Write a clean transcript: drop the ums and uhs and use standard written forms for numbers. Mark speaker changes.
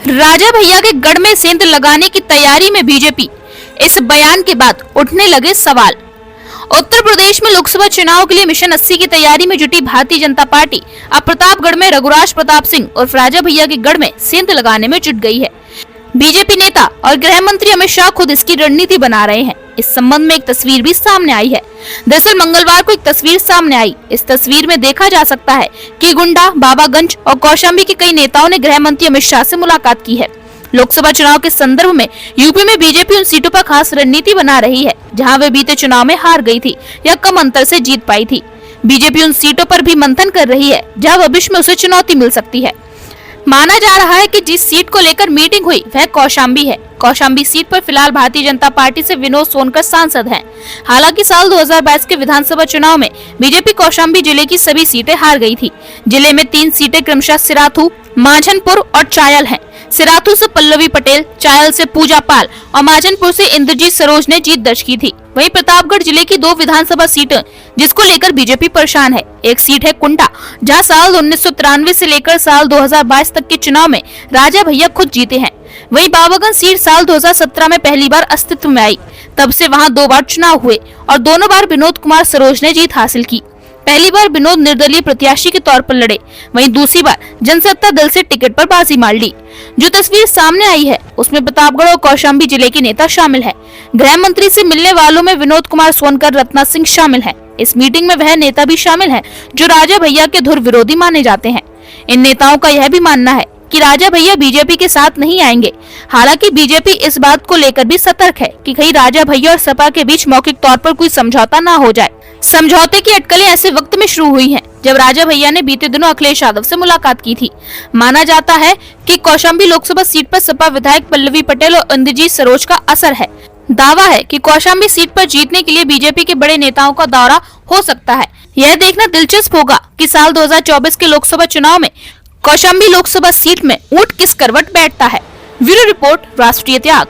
Speaker 1: राजा भैया के गढ़ में सेंध लगाने की तैयारी में बीजेपी, इस बयान के बाद उठने लगे सवाल। उत्तर प्रदेश में लोकसभा चुनाव के लिए मिशन 80 की तैयारी में जुटी भारतीय जनता पार्टी अब प्रतापगढ़ में रघुराज प्रताप सिंह और राजा भैया के गढ़ में सेंध लगाने में जुट गई है। बीजेपी नेता और गृह मंत्री अमित शाह खुद इसकी रणनीति बना रहे हैं। इस संबंध में एक तस्वीर भी सामने आई है। दरअसल मंगलवार को एक तस्वीर सामने आई। इस तस्वीर में देखा जा सकता है कि गुंडा, बाबागंज और कौशाम्बी के कई नेताओं ने गृह मंत्री अमित शाह से मुलाकात की है। लोकसभा चुनाव के संदर्भ में यूपी में बीजेपी उन सीटों पर खास रणनीति बना रही है जहां वे बीते चुनाव में हार गई थी या कम अंतर से जीत पाई थी। बीजेपी उन सीटों पर भी मंथन कर रही है जहां भविष्य में उसे चुनौती मिल सकती है। माना जा रहा है कि जिस सीट को लेकर मीटिंग हुई वह कौशाम्बी है। कौशाम्बी सीट पर फिलहाल भारतीय जनता पार्टी से विनोद सोनकर सांसद हैं। हालांकि साल 2022 के विधानसभा चुनाव में बीजेपी कौशाम्बी जिले की सभी सीटें हार गई थी। जिले में 3 सीटें क्रमशः सिराथू, माझनपुर और चायल हैं। सिराथू से पल्लवी पटेल, चायल से पूजा पाल और माझनपुर से इंद्रजीत सरोज ने जीत दर्ज की थी। वहीं प्रतापगढ़ जिले की 2 विधानसभा सीटें जिसको लेकर बीजेपी परेशान है। एक सीट है कुंडा, जहां साल 1993 से लेकर साल 2022 तक के चुनाव में राजा भैया खुद जीते हैं। वहीं बाबागंज सीट साल 2017 में पहली बार अस्तित्व में आई। तब से वहां 2 बार चुनाव हुए और दोनों बार विनोद कुमार सरोज ने जीत हासिल की। पहली बार विनोद निर्दलीय प्रत्याशी के तौर पर लड़े, वहीं दूसरी बार जनसत्ता दल से टिकट पर बाजी मार ली। जो तस्वीर सामने आई है उसमें प्रतापगढ़ और कौशाम्बी जिले के नेता शामिल हैं। गृह मंत्री से मिलने वालों में विनोद कुमार सोनकर, रत्ना सिंह शामिल हैं। इस मीटिंग में वह नेता भी शामिल हैं जो राजा भैया के धुर विरोधी माने जाते हैं। इन नेताओं का यह भी मानना है कि राजा भैया बीजेपी के साथ नहीं आएंगे। हालांकि बीजेपी इस बात को लेकर भी सतर्क है कि कहीं राजा भैया और सपा के बीच मौखिक तौर पर कोई समझौता न हो जाए। समझौते की अटकलें ऐसे वक्त में शुरू हुई हैं जब राजा भैया ने बीते दिनों अखिलेश यादव से मुलाकात की थी। माना जाता है कि कौशाम्बी लोकसभा सीट पर सपा विधायक पल्लवी पटेल और इंद्रजीत सरोज का असर है। दावा है कि कौशाम्बी सीट पर जीतने के लिए बीजेपी के बड़े नेताओं का दौरा हो सकता है। यह देखना दिलचस्प होगा कि साल 2024 के लोकसभा चुनाव में कौशाम्बी लोकसभा सीट में ऊंट किस करवट बैठता है। ब्यूरो रिपोर्ट, राष्ट्रीय त्याग।